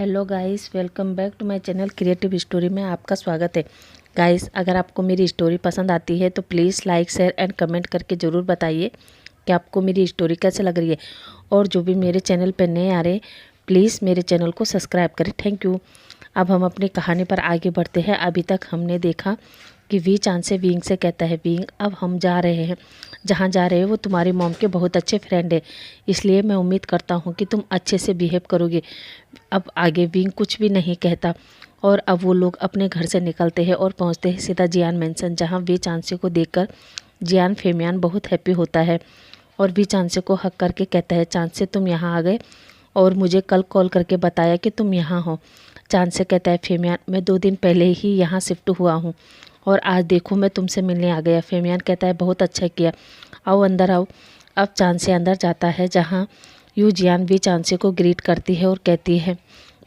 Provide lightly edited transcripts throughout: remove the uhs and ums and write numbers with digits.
Hello guys, welcome back to my channel creative story में आपका स्वागत है। गाइस, अगर आपको मेरी स्टोरी पसंद आती है तो please like share and comment करके ज़रूर बताइए कि आपको मेरी स्टोरी कैसे लग रही है। और जो भी मेरे चैनल पर नए आ रहे हैं प्लीज़ मेरे चैनल को सब्सक्राइब करें। Thank you. अब हम अपनी कहानी पर आगे बढ़ते हैं। अभी तक हमने देखा कि वी चांद से विंग से कहता है विंग, अब हम जा रहे हैं, जहाँ जा रहे हैं वो तुम्हारी मॉम के बहुत अच्छे फ्रेंड है, इसलिए मैं उम्मीद करता हूँ कि तुम अच्छे से बिहेव करोगे। अब आगे विंग कुछ भी नहीं कहता और अब वो लोग अपने घर से निकलते हैं और पहुँचते हैं सीधा जियान मेंशन, जहाँ वी चांसे को देखकर जियान फेमियान बहुत हैप्पी होता है और वी चांसे को हक करके कहता है चांसे तुम यहाँ आ गए और मुझे कल कॉल करके बताया कि तुम यहाँ हो। चांद से कहता है फेमियान, मैं 2 दिन पहले ही यहाँ शिफ्ट हुआ हूँ और आज देखो मैं तुमसे मिलने आ गया। फेमियान कहता है बहुत अच्छा किया, आओ अंदर आओ। अब चांद से अंदर जाता है जहाँ यू जियान वी चांसे को ग्रीट करती है और कहती है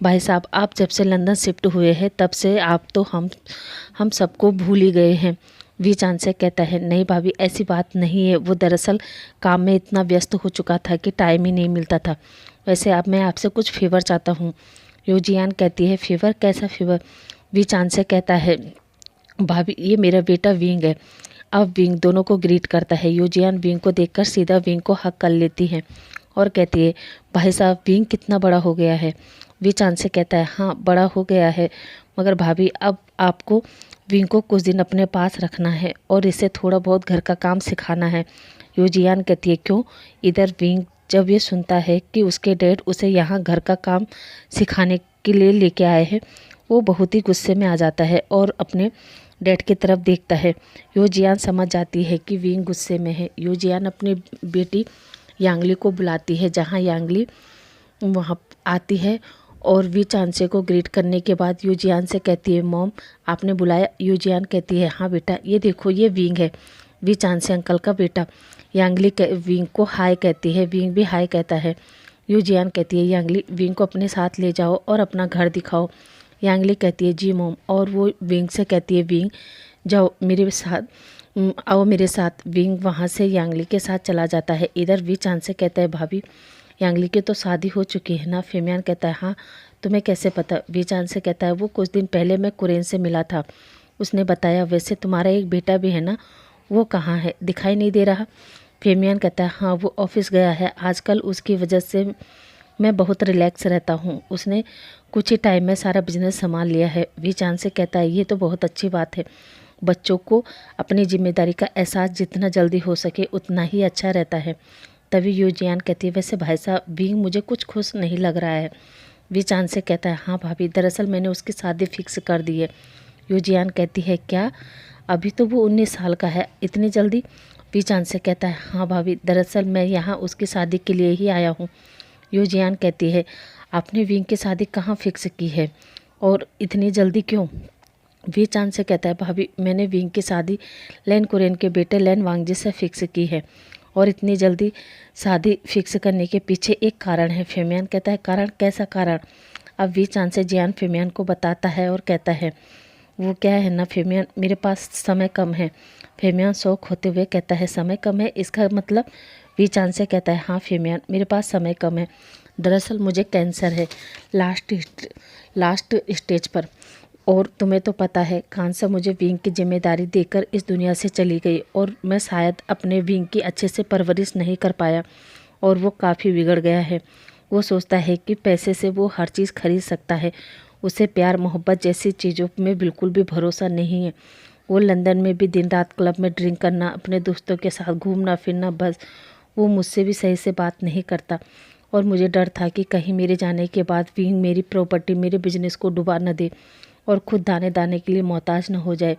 भाई साहब, आप जब से लंदन शिफ्ट हुए हैं तब से आप तो हम सबको भूल ही गए हैं। वी चांद से कहता है नहीं भाभी, ऐसी बात नहीं है, वो दरअसल काम में इतना व्यस्त हो चुका था कि टाइम ही नहीं मिलता था। वैसे अब मैं आपसे कुछ फेवर चाहता हूँ। यू जियान कहती है फेवर, कैसा फेवर? वी चांद से कहता है भाभी ये मेरा बेटा विंग है। अब विंग दोनों को ग्रीट करता है। यूजियान विंग को देखकर सीधा विंग को हक कर लेती है और कहती है भाई साहब, विंग कितना बड़ा हो गया है। वी चांद से कहता है हाँ बड़ा हो गया है, मगर भाभी अब आपको विंग को कुछ दिन अपने पास रखना है और इसे थोड़ा बहुत घर का काम सिखाना है। यूजियान कहती है क्यों? इधर विंग जब ये सुनता है कि उसके डैड उसे यहाँ घर का काम सिखाने के लिए लेके आए हैं, वो बहुत ही गुस्से में आ जाता है और अपने डैड की तरफ देखता है। यूजियान समझ जाती है कि विंग गुस्से में है। यूजियान अपनी बेटी यांगली को बुलाती है, जहाँ यांगली वहाँ आती है और वी चांसे को ग्रीट करने के बाद यूजियान से कहती है मॉम आपने बुलाया? यूजियान कहती है हाँ बेटा, ये देखो ये विंग है, वी चांसे अंकल का बेटा। यांगली विंग को हाय कहती है, विंग भी हाय कहता है। यूजियान कहती है यांगली, विंग को अपने साथ ले जाओ और अपना घर दिखाओ। यांगली कहती है जी मॉम, और वो विंग से कहती है विंग जाओ मेरे साथ, आओ मेरे साथ। विंग वहाँ से यांगली के साथ चला जाता है। इधर वी चांद से कहता है भाभी यांगली की तो शादी हो चुकी है ना? फेमियान कहता है हाँ, तुम्हें कैसे पता? वी चांद से कहता है वो कुछ दिन पहले मैं कुरेन से मिला था, उसने बताया। वैसे तुम्हारा एक बेटा भी है ना, वो कहाँ है? दिखाई नहीं दे रहा। फेमियान कहता है हाँ वो ऑफिस गया है आजकल, उसकी वजह से मैं बहुत रिलैक्स रहता हूँ, उसने कुछ ही टाइम में सारा बिजनेस संभाल लिया है। वी चांद से कहता है ये तो बहुत अच्छी बात है, बच्चों को अपनी जिम्मेदारी का एहसास जितना जल्दी हो सके उतना ही अच्छा रहता है। तभी यूजियान कहती है वैसे भाई साहब विंग मुझे कुछ खुश नहीं लग रहा है। वी चांद से कहता है हाँ भाभी, दरअसल मैंने उसकी शादी फिक्स कर दी है। यूजियान कहती है क्या? अभी तो वो 19 साल का है, इतनी जल्दी? वी चांद से कहता है हाँ भाभी, दरअसल मैं यहाँ उसकी शादी के लिए ही आया हूँ। यूजियान कहती है आपने विंग की शादी कहाँ फिक्स की है और इतनी जल्दी क्यों? वी चांद से कहता है भाभी मैंने विंग की शादी लैन कुरेन के बेटे लैन वांगजी से फिक्स की है और इतनी जल्दी शादी फिक्स करने के पीछे एक कारण है। फेमियान कहता है कारण? कैसा कारण? अब वी चांद से जियान फेमियान को बताता है और कहता है वो क्या है ना फेमियान, मेरे पास समय कम है। फेमियान शौक होते हुए कहता है समय कम है, इसका मतलब? वी चांद से कहता है हाँ फेमियान, मेरे पास समय कम है, दरअसल मुझे कैंसर है लास्ट स्टेज पर, और तुम्हें तो पता है खानसा मुझे विंग की जिम्मेदारी देकर इस दुनिया से चली गई और मैं शायद अपने विंग की अच्छे से परवरिश नहीं कर पाया और वो काफ़ी बिगड़ गया है। वो सोचता है कि पैसे से वो हर चीज़ खरीद सकता है, उसे प्यार मोहब्बत जैसी चीज़ों में बिल्कुल भी भरोसा नहीं है। वो लंदन में भी दिन रात क्लब में ड्रिंक करना, अपने दोस्तों के साथ घूमना फिरना, बस वो मुझसे भी सही से बात नहीं करता और मुझे डर था कि कहीं मेरे जाने के बाद विंग मेरी प्रॉपर्टी मेरे बिजनेस को डुबा न दे और खुद दाने दाने के लिए मोहताज न हो जाए,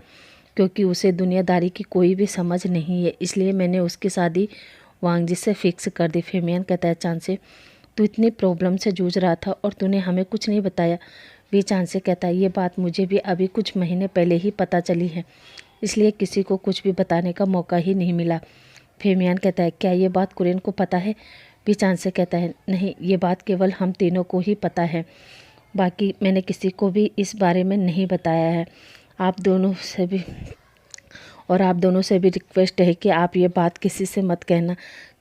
क्योंकि उसे दुनियादारी की कोई भी समझ नहीं है, इसलिए मैंने उसकी शादी वांगजी से फिक्स कर दी। फेमियान कहता है चांद से तू इतनी प्रॉब्लम से जूझ रहा था और तूने हमें कुछ नहीं बताया। वी चांद से कहता है ये बात मुझे भी अभी कुछ महीने पहले ही पता चली है, इसलिए किसी को कुछ भी बताने का मौका ही नहीं मिला। फेमियान कहता है क्या ये बात कुरेन को पता है? वी चांद से कहता है नहीं, ये बात केवल हम तीनों को ही पता है, बाकी मैंने किसी को भी इस बारे में नहीं बताया है। आप दोनों से भी रिक्वेस्ट है कि आप ये बात किसी से मत कहना,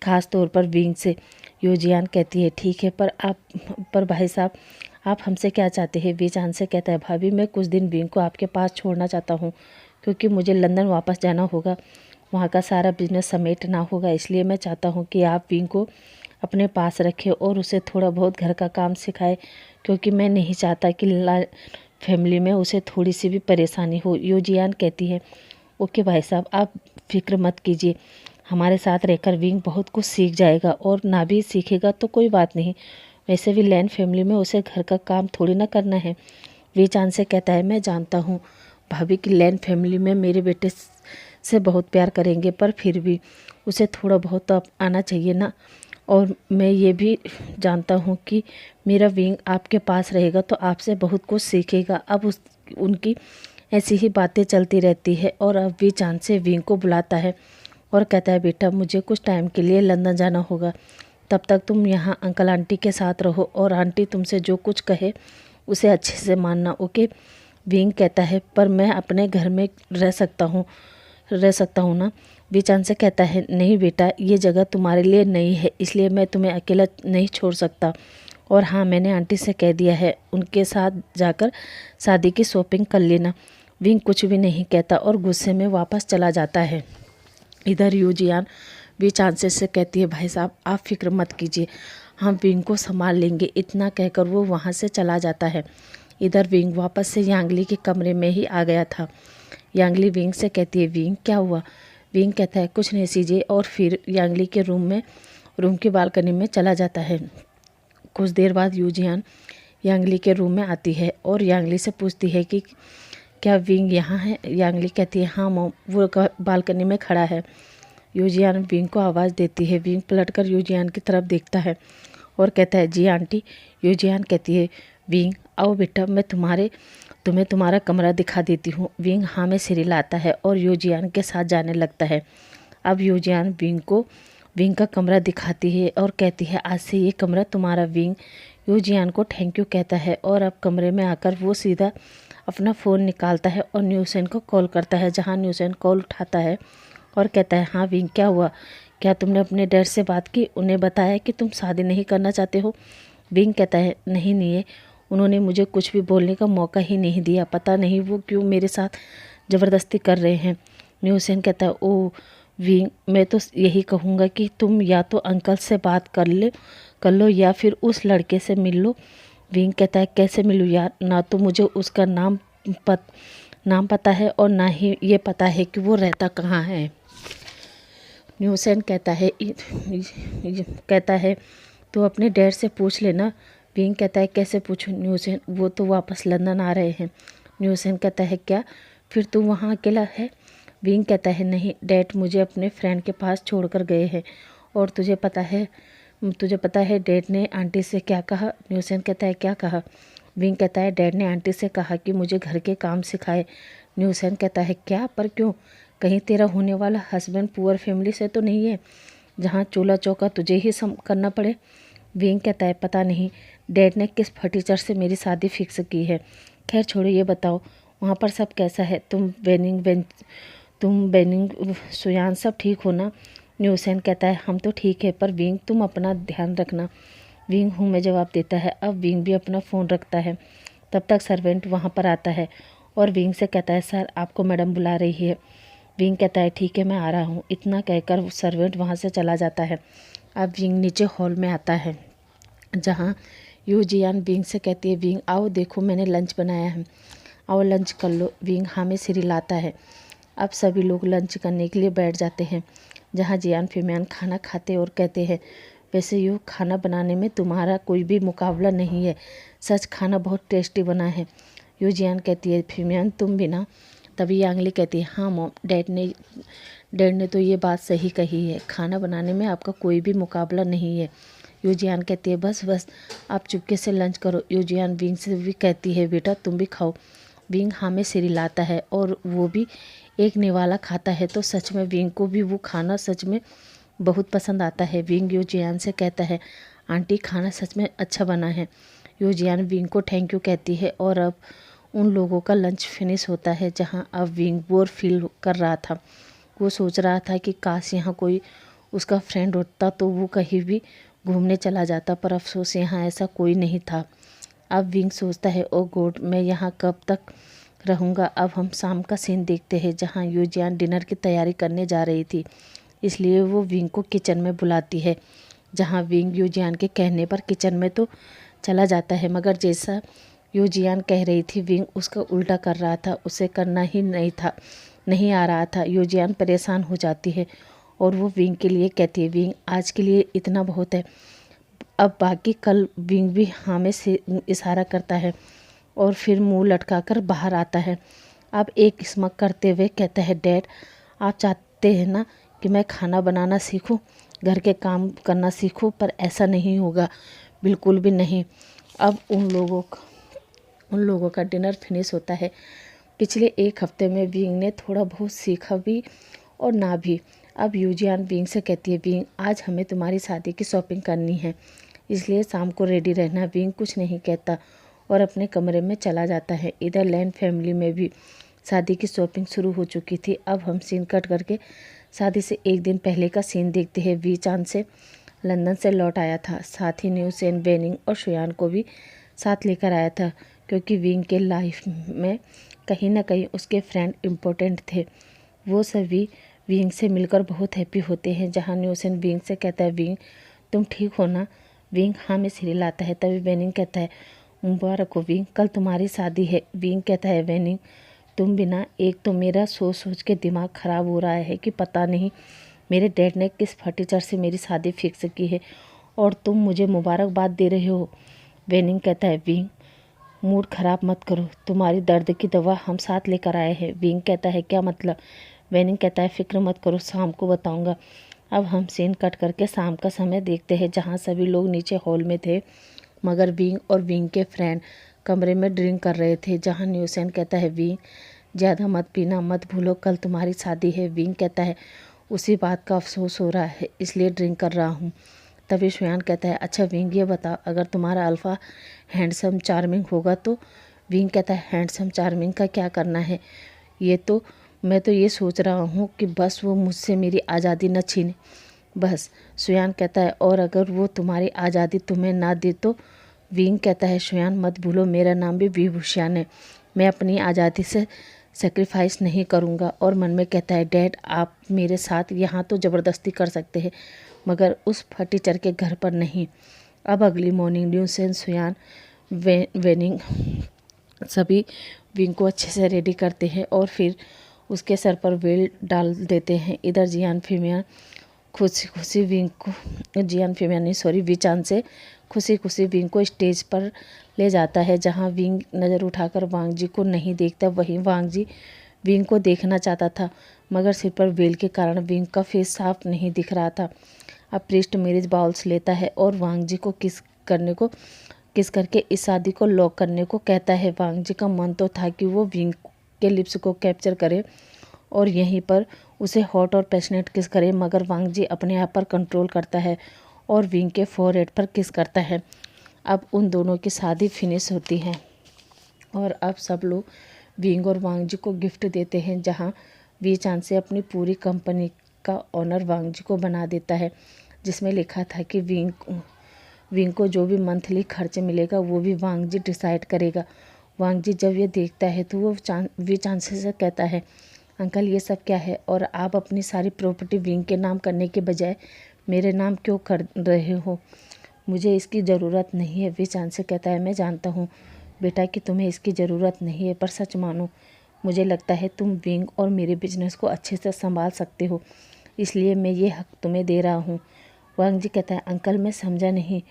ख़ास तौर पर विंग से। यूजियान कहती है ठीक है, पर भाई साहब आप हमसे क्या चाहते हैं? वी चांद से कहता है, भाभी मैं कुछ दिन विंग को आपके पास छोड़ना चाहता हूँ, क्योंकि मुझे लंदन वापस जाना होगा, वहाँ का सारा बिजनेस समेटना होगा। इसलिए मैं चाहता हूँ कि आप विंग को अपने पास रखें और उसे थोड़ा बहुत घर का काम सिखाए, क्योंकि मैं नहीं चाहता कि फैमिली में उसे थोड़ी सी भी परेशानी हो। यूजियान कहती है, ओके भाई साहब, आप फिक्र मत कीजिए, हमारे साथ रहकर विंग बहुत कुछ सीख जाएगा, और ना भी सीखेगा तो कोई बात नहीं, वैसे भी लैन फैमिली में उसे घर का काम थोड़ी ना करना है। वी चांद से कहता है, मैं जानता हूँ भाभी कि लैन फैमिली में मेरे बेटे से बहुत प्यार करेंगे, पर फिर भी उसे थोड़ा बहुत तो आना चाहिए ना। और मैं ये भी जानता हूँ कि मेरा विंग आपके पास रहेगा तो आपसे बहुत कुछ सीखेगा। अब उनकी ऐसी ही बातें चलती रहती है, और अब वी चांद से विंग को बुलाता है और कहता है, बेटा मुझे कुछ टाइम के लिए लंदन जाना होगा, तब तक तुम यहाँ अंकल आंटी के साथ रहो, और आंटी तुमसे जो कुछ कहे उसे अच्छे से मानना, ओके। विंग कहता है, पर मैं अपने घर में रह सकता हूँ ना। वी चांद से कहता है, नहीं बेटा, ये जगह तुम्हारे लिए नई है, इसलिए मैं तुम्हें अकेला नहीं छोड़ सकता। और हाँ, मैंने आंटी से कह दिया है, उनके साथ जाकर शादी की शॉपिंग कर लेना। विंग कुछ भी नहीं कहता और गुस्से में वापस चला जाता है। इधर यूजियान वी चांसेस से कहती है, भाई साहब आप फिक्र मत कीजिए, हम विंग को संभाल लेंगे। इतना कहकर वो वहाँ से चला जाता है। इधर विंग वापस से यांगली के कमरे में ही आ गया था। यांगली विंग से कहती है, विंग क्या हुआ? विंग कहता है, कुछ नहीं सीजे, और फिर यांगली के रूम की बालकनी में चला जाता है। कुछ देर बाद यूजियान यांगली के रूम में आती है और यांगली से पूछती है कि क्या विंग यहाँ है? यांगली कहती है, हाँ मॉम, वो बालकनी में खड़ा है। यूजियान विंग को आवाज़ देती है। विंग पलटकर यूजियान की तरफ देखता है और कहता है, जी आंटी। यूजियान कहती है, विंग आओ बेटा, मैं तुम्हें तुम्हारा कमरा दिखा देती हूँ। विंग हाँ में सिर हिलाता है और यूजियान के साथ जाने लगता है। अब यूजियान विंग का कमरा दिखाती है और कहती है, आज से ये कमरा तुम्हारा। विंग यूजियान को थैंक यू कहता है और अब कमरे में आकर वो सीधा अपना फ़ोन निकालता है और न्यूसेन को कॉल करता है, जहाँ न्यूसेन कॉल उठाता है और कहता है, हाँ विंग क्या हुआ? क्या तुमने अपने डैड से बात की? उन्हें बताया कि तुम शादी नहीं करना चाहते हो? विंग कहता है, नहीं है, उन्होंने मुझे कुछ भी बोलने का मौका ही नहीं दिया, पता नहीं वो क्यों मेरे साथ ज़बरदस्ती कर रहे हैं। न्यूसेन कहता है, ओ विंग, मैं तो यही कहूँगा कि तुम या तो अंकल से बात कर लो या फिर उस लड़के से मिल लो। विंग कहता है, कैसे मिलूँ यार? ना तो मुझे उसका नाम पता है और ना ही ये पता है कि वो रहता कहाँ है। न्यूसेन कहता है तो अपने डैड से पूछ लेना। विंग कहता है, कैसे पूछूं न्यूसेन, वो तो वापस लंदन आ रहे हैं। न्यूसेन कहता है, क्या? फिर तू वहाँ अकेला है? विंग कहता है, नहीं, डैड मुझे अपने फ्रेंड के पास छोड़कर गए हैं। और तुझे पता है डैड ने आंटी से क्या कहा? न्यूसेन कहता है, क्या कहा? विंग कहता है, डैड ने आंटी से कहा कि मुझे घर के काम सिखाए। न्यूसेन कहता है, क्या? पर क्यों? कहीं तेरा होने वाला हस्बैंड पुअर फैमिली से तो नहीं है, जहाँ चूल्हा चौका तुझे ही करना पड़े? विंग कहता है, पता नहीं डैड ने किस फटीचर से मेरी शादी फिक्स की है। खैर छोड़ो, ये बताओ वहाँ पर सब कैसा है? तुम बेनिंग सुयान सब ठीक हो ना? न्यूसेन कहता है, हम तो ठीक है, पर विंग तुम अपना ध्यान रखना। विंग हूँ मैं जवाब देता है। अब विंग भी अपना फ़ोन रखता है। तब तक सर्वेंट वहाँ पर आता है और विंग से कहता है, सर आपको मैडम बुला रही है। विंग कहता है, ठीक है मैं आ रहा हूँ। इतना कहकर सर्वेंट वहाँ से चला जाता है। अब विंग नीचे हॉल में आता है, जहाँ यूजियान विंग से कहती है, विंग आओ देखो मैंने लंच बनाया है, आओ लंच कर लो। विंग हाँ में सिर हिलाता है। अब सभी लोग लंच करने के लिए बैठ जाते हैं, जहाँ जियान फीमियान खाना खाते और कहते हैं, वैसे यूँ खाना बनाने में तुम्हारा कोई भी मुकाबला नहीं है, सच खाना बहुत टेस्टी बना है। यूजियान कहती है, फीमियान तुम भी ना? तभी यांगली कहती है, हाँ मॉम, डैड ने तो ये बात सही कही है, खाना बनाने में आपका कोई भी मुकाबला नहीं है। यूजियान कहती है, बस आप चुपके से लंच करो। यूजियान विंग से भी कहती है, बेटा तुम भी खाओ। विंग हाँ में सिर हिलाता है और वो भी एक निवाला खाता है। तो सच में विंग को भी वो खाना सच में बहुत पसंद आता है। विंग यूजियान से कहता है, आंटी खाना सच में अच्छा बना है। यूजियान विंग को थैंक यू कहती है और अब उन लोगों का लंच फिनिश होता है, जहाँ अब विंग बोर फील कर रहा था। वो सोच रहा था कि काश यहाँ कोई उसका फ्रेंड होता तो वो कहीं भी घूमने चला जाता, पर अफसोस यहाँ ऐसा कोई नहीं था। अब विंग सोचता है, ओ गॉड, मैं यहाँ कब तक रहूँगा। अब हम शाम का सीन देखते हैं जहाँ यूजियान डिनर की तैयारी करने जा रही थी, इसलिए वो विंग को किचन में बुलाती है, जहाँ विंग यूजियान के कहने पर किचन में तो चला जाता है, मगर जैसा यूजियान कह रही थी विंग उसका उल्टा कर रहा था, उसे करना ही नहीं आ रहा था। यूजियान परेशान हो जाती है और वो विंग के लिए कहती है, विंग आज के लिए इतना बहुत है, अब बाकी कल। विंग भी हाँ में से इशारा करता है और फिर मुंह लटकाकर बाहर आता है। अब एक स्मक करते हुए कहता है, डैड, आप चाहते हैं ना कि मैं खाना बनाना सीखूं, घर के काम करना सीखूं, पर ऐसा नहीं होगा, बिल्कुल भी नहीं। अब उन लोगों का डिनर फिनिश होता है। पिछले एक हफ्ते में विंग ने थोड़ा बहुत सीखा भी और ना भी। अब यूजियान विंग से कहती है, विंग आज हमें तुम्हारी शादी की शॉपिंग करनी है, इसलिए शाम को रेडी रहना। विंग कुछ नहीं कहता और अपने कमरे में चला जाता है। इधर लैन फैमिली में भी शादी की शॉपिंग शुरू हो चुकी थी। अब हम सीन कट करके शादी से एक दिन पहले का सीन देखते हैं। वी चांद से लंदन से लौट आया था, साथ ही न्यू सेन, वेनिंग और शुयान को भी साथ लेकर आया था, क्योंकि विंग के लाइफ में कहीं ना कहीं उसके फ्रेंड इम्पोर्टेंट थे। वो सभी विंग से मिलकर बहुत हैप्पी होते हैं। जहाँ न्यू सेन विंग से कहता है, विंग तुम ठीक हो ना। विंग हाँ में सिर हिलाता है। तभी वेनिंग कहता है, मुबारक हो विंग, कल तुम्हारी शादी है। विंग कहता है, वेनिंग तुम बिना, एक तो मेरा सोच सोच के दिमाग ख़राब हो रहा है कि पता नहीं मेरे डैड ने किस फटीचर से मेरी शादी फिक्स की है और तुम मुझे मुबारकबाद दे रहे हो। वेनिंग कहता है, विंग मूड ख़राब मत करो, तुम्हारी दर्द की दवा हम साथ लेकर आए हैं। विंग कहता है, क्या मतलब। वेनिंग कहता है, फिक्र मत करो, शाम को बताऊंगा। अब हम सीन कट करके शाम का समय देखते हैं, जहां सभी लोग नीचे हॉल में थे, मगर विंग और विंग के फ्रेंड कमरे में ड्रिंक कर रहे थे। जहां न्यूसेन कहता है, विंग ज़्यादा मत पीना, मत भूलो कल तुम्हारी शादी है। विंग कहता है, उसी बात का अफसोस हो रहा है, इसलिए ड्रिंक कर रहा हूँ। तभी शुयान कहता है, अच्छा विंग ये बता, अगर तुम्हारा अल्फ़ा हैंडसम चार्मिंग होगा तो। विंग कहता है, हैंडसम चार्मिंग का क्या करना है, मैं तो ये सोच रहा हूँ कि बस वो मुझसे मेरी आज़ादी न छीने, बस। शुयान कहता है, और अगर वो तुम्हारी आज़ादी तुम्हें ना दे तो। विंग कहता है, शुयान मत भूलो मेरा नाम भी विभूषण है, मैं अपनी आज़ादी से सेक्रीफाइस नहीं करूँगा। और मन में कहता है, डैड आप मेरे साथ यहाँ तो ज़बरदस्ती कर सकते हैं, मगर उस फटीचर के घर पर नहीं। अब अगली मॉर्निंग न्यूसेन, शुयान, वेनिंग सभी विंग को अच्छे से रेडी करते हैं और फिर उसके सर पर वेल डाल देते हैं। इधर जियान फीमियान खुशी खुशी विंग को, जियान फीमियान नहीं सॉरी, विचान से खुशी खुशी विंग को स्टेज पर ले जाता है, जहां विंग नज़र उठाकर वांग जी को नहीं देखता। वहीं वांग जी विंग को देखना चाहता था, मगर सिर पर वेल के कारण विंग का फेस साफ नहीं दिख रहा था। अब प्रीस्ट मैरिज बाउल्स लेता है और वांग जी को किस करके इस शादी को लॉक करने को कहता है। वांग जी का मन तो था कि वो विंग के लिप्स को कैप्चर करे और यहीं पर उसे हॉट और पैशनेट किस करे, मगर वांग जी अपने आप पर कंट्रोल करता है और विंग के फोरहेड पर किस करता है। अब उन दोनों की शादी फिनिश होती है और अब सब लोग विंग और वांग जी को गिफ्ट देते हैं, जहां वी चांद से अपनी पूरी कंपनी का ऑनर वांग जी को बना देता है, जिसमें लिखा था कि विंग को जो भी मंथली खर्च मिलेगा वो भी वांग जी डिसाइड करेगा। वांग जी जब ये देखता है तो वो वी चांसेस से कहता है, अंकल ये सब क्या है, और आप अपनी सारी प्रॉपर्टी विंग के नाम करने के बजाय मेरे नाम क्यों कर रहे हो, मुझे इसकी ज़रूरत नहीं है। वी चांद से कहता है, मैं जानता हूँ बेटा कि तुम्हें इसकी ज़रूरत नहीं है, पर सच मानो मुझे लगता है तुम विंग और मेरे बिजनेस को अच्छे से संभाल सकते हो, इसलिए मैं ये हक तुम्हें दे रहा हूँ। वांग जी कहता है, अंकल मैं समझा नहीं,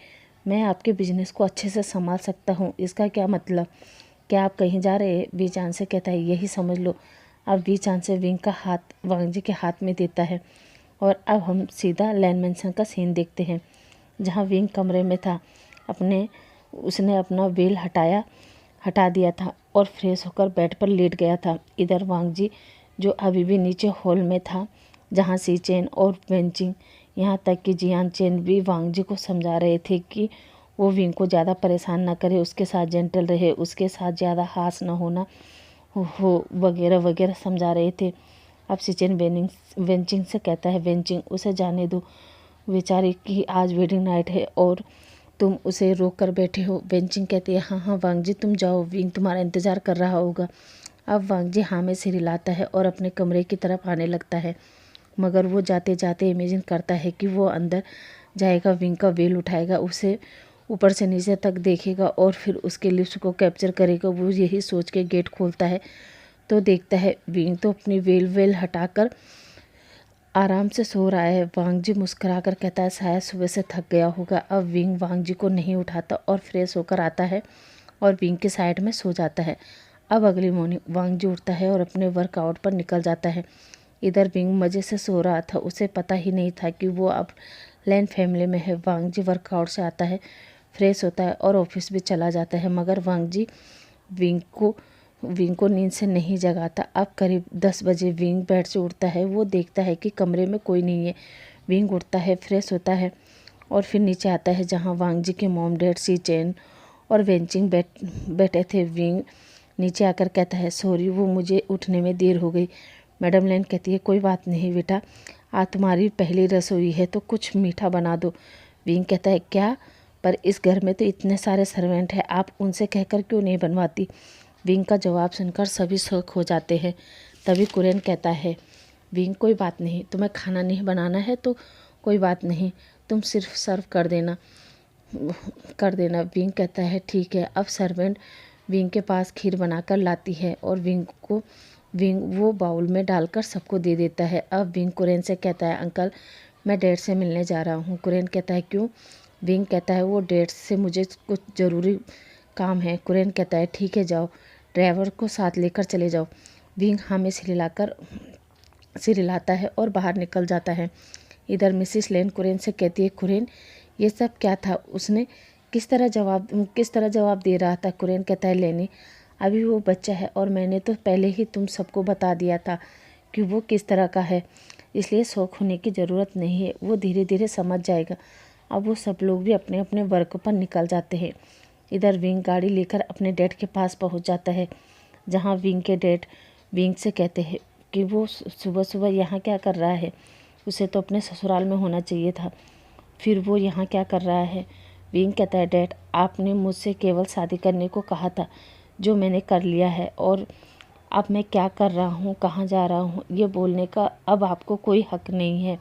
मैं आपके बिजनेस को अच्छे से संभाल सकता हूँ, इसका क्या मतलब, क्या आप कहीं जा रहे हैं। वी चांद से कहता है, यही समझ लो। अब वी चांद से विंग का हाथ वांग जी के हाथ में देता है और अब हम सीधा लैंड मेंशन का सीन देखते हैं, जहाँ विंग कमरे में था। उसने अपना वेल हटा दिया था और फ्रेश होकर बेड पर लेट गया था। इधर वांग जी जो अभी भी नीचे हॉल में था, जहाँ सी चेन और वेंचिंग, यहाँ तक कि जियान चेन भी वांग जी को समझा रहे थे कि वो विंग को ज़्यादा परेशान ना करे, उसके साथ जेंटल रहे, उसके साथ ज़्यादा हास ना होना हो वगैरह वगैरह समझा रहे थे। अब सिचेन वेंचिंग से कहता है, वेंचिंग उसे जाने दो, बेचारी की आज वेडिंग नाइट है और तुम उसे रोक कर बैठे हो। वेंचिंग कहती है हाँ हाँ वांग जी तुम जाओ, विंग तुम्हारा इंतज़ार कर रहा होगा। अब वांग जी हाँ में सिर हिलाता है और अपने कमरे की तरफ आने लगता है, मगर वो जाते जाते इमेजिन करता है कि वो अंदर जाएगा, विंग का वेल उठाएगा, उसे ऊपर से नीचे तक देखेगा और फिर उसके लिप्स को कैप्चर करेगा। वो यही सोच के गेट खोलता है तो देखता है विंग तो अपनी वेल हटाकर आराम से सो रहा है। वांग जी मुस्कुराकर कहता है शायद सुबह से थक गया होगा। अब विंग वांग जी को नहीं उठाता और फ्रेश होकर आता है और विंग के साइड में सो जाता है। अब अगली मॉर्निंग वांग जी उठता है और अपने वर्कआउट पर निकल जाता है। इधर विंग मज़े से सो रहा था, उसे पता ही नहीं था कि वो अब लैन फैमिली में है। वांग जी वर्कआउट से आता है, फ्रेश होता है और ऑफिस भी चला जाता है, मगर वांग जी विंग को नींद से नहीं जगाता। अब करीब 10 बजे विंग बेड से उठता है। वो देखता है कि कमरे में कोई नहीं है। विंग उठता है, फ्रेश होता है और फिर नीचे आता है जहाँ वांग जी के मॉम डैड सी चैन और वेंचिंग बैठे थे। विंग नीचे आकर कहता है सॉरी, वो मुझे उठने में देर हो गई। मैडम लैन कहती है कोई बात नहीं बेटा, आज तुम्हारी पहली रसोई है तो कुछ मीठा बना दो। विंग कहता है क्या, पर इस घर में तो इतने सारे सर्वेंट हैं, आप उनसे कहकर क्यों नहीं बनवाती। विंग का जवाब सुनकर सभी शौक हो जाते हैं। तभी कुरेन कहता है विंग कोई बात नहीं, तुम्हें खाना नहीं बनाना है तो कोई बात नहीं, तुम सिर्फ सर्व कर देना। विंग कहता है ठीक है। अब सर्वेंट विंग के पास खीर बनाकर लाती है और विंग वो बाउल में डालकर सबको दे देता है। अब विंग कुरेन से कहता है अंकल मैं डैड से मिलने जा रहा हूँ। कुरेन कहता है क्यों। विंग कहता है वो डैड से मुझे कुछ ज़रूरी काम है। कुरेन कहता है ठीक है जाओ, ड्राइवर को साथ लेकर चले जाओ। विंग हमें सिर हिलाता है और बाहर निकल जाता है। इधर मिसिस लेन कुरेन से कहती है कुरेन ये सब क्या था, उसने किस तरह जवाब दे रहा था। कुरेन कहता है लेनी अभी वो बच्चा है और मैंने तो पहले ही तुम सबको बता दिया था कि वो किस तरह का है, इसलिए शौक होने की ज़रूरत नहीं है, वो धीरे धीरे समझ जाएगा। अब वो सब लोग भी अपने अपने वर्क पर निकल जाते हैं। इधर विंग गाड़ी लेकर अपने डैड के पास पहुंच जाता है, जहां विंग के डैड विंग से कहते हैं कि वो सुबह सुबह यहाँ क्या कर रहा है, उसे तो अपने ससुराल में होना चाहिए था, फिर वो यहाँ क्या कर रहा है। विंग कहता है डैड आपने मुझसे केवल शादी करने को कहा था, जो मैंने कर लिया है, और अब मैं क्या कर रहा हूँ, कहाँ जा रहा हूँ, ये बोलने का अब आपको कोई हक नहीं है।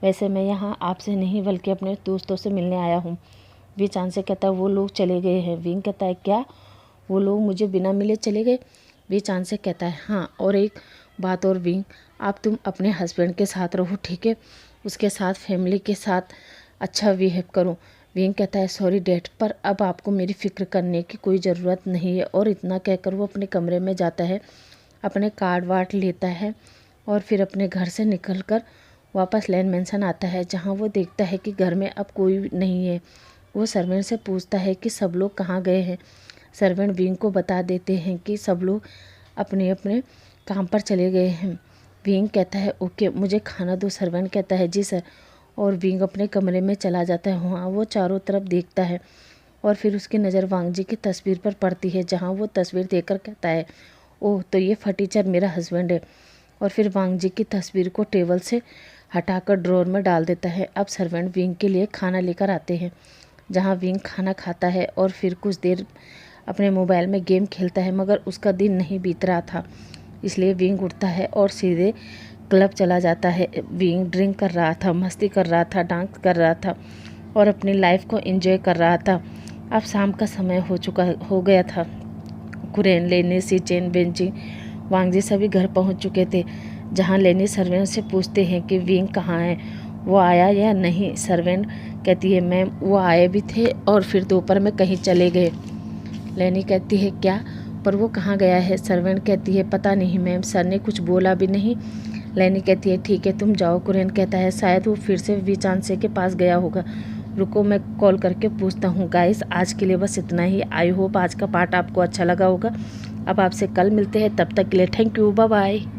वैसे मैं यहाँ आपसे नहीं बल्कि अपने दोस्तों से मिलने आया हूँ। वी चांद से कहता है वो लोग चले गए हैं। विंग कहता है क्या, वो लोग मुझे बिना मिले चले गए। वी चांद से कहता है हाँ, और एक बात और विंग, आप तुम अपने हस्बैंड के साथ रहो ठीक है, उसके साथ फैमिली के साथ अच्छा बिहेव करो। विंग कहता है सॉरी डैड, पर अब आपको मेरी फ़िक्र करने की कोई ज़रूरत नहीं है। और इतना कहकर वो अपने कमरे में जाता है, अपने कार्ड वार्ड लेता है और फिर अपने घर से निकलकर वापस लैन मेंशन आता है, जहाँ वो देखता है कि घर में अब कोई नहीं है। वो सर्वेंट से पूछता है कि सब लोग कहाँ गए हैं। सर्वेंट विंग को बता देते हैं कि सब लोग अपने अपने काम पर चले गए हैं। विंग कहता है ओके मुझे खाना दो। सर्वेंट कहता है जी सर, और विंग अपने कमरे में चला जाता है। वहाँ वो चारों तरफ देखता है और फिर उसकी नज़र वांग जी की तस्वीर पर पड़ती है, जहाँ वो तस्वीर देखकर कहता है ओह तो ये फटीचर मेरा हस्बैंड है, और फिर वांग जी की तस्वीर को टेबल से हटाकर ड्रॉर में डाल देता है। अब सर्वेंट विंग के लिए खाना लेकर आते हैं, जहाँ विंग खाना खाता है और फिर कुछ देर अपने मोबाइल में गेम खेलता है, मगर उसका दिन नहीं बीत रहा था, इसलिए विंग उठता है और सीधे क्लब चला जाता है। विंग ड्रिंक कर रहा था, मस्ती कर रहा था, डांस कर रहा था और अपनी लाइफ को एंजॉय कर रहा था। अब शाम का समय हो गया था। कुरेन, लेनी, सी चेन, बेंचिंग, वांग जी सभी घर पहुंच चुके थे, जहां लेनी सर्वेंट से पूछते हैं कि विंग कहाँ है, वो आया या नहीं। सर्वेंट कहती है मैम वो आए भी थे और फिर दोपहर में कहीं चले गए। लेनी कहती है क्या, पर वो कहाँ गया है। सर्वेंट कहती है पता नहीं मैम, सर ने कुछ बोला भी नहीं। लेनी कहती है ठीक है तुम जाओ। कुरेन कहता है शायद वो फिर से वी चांसे के पास गया होगा, रुको मैं कॉल करके पूछता हूँ। गाइस आज के लिए बस इतना ही। आई होप आज का पार्ट आपको अच्छा लगा होगा। अब आपसे कल मिलते हैं, तब तक के लिए थैंक यू, बाय बाय।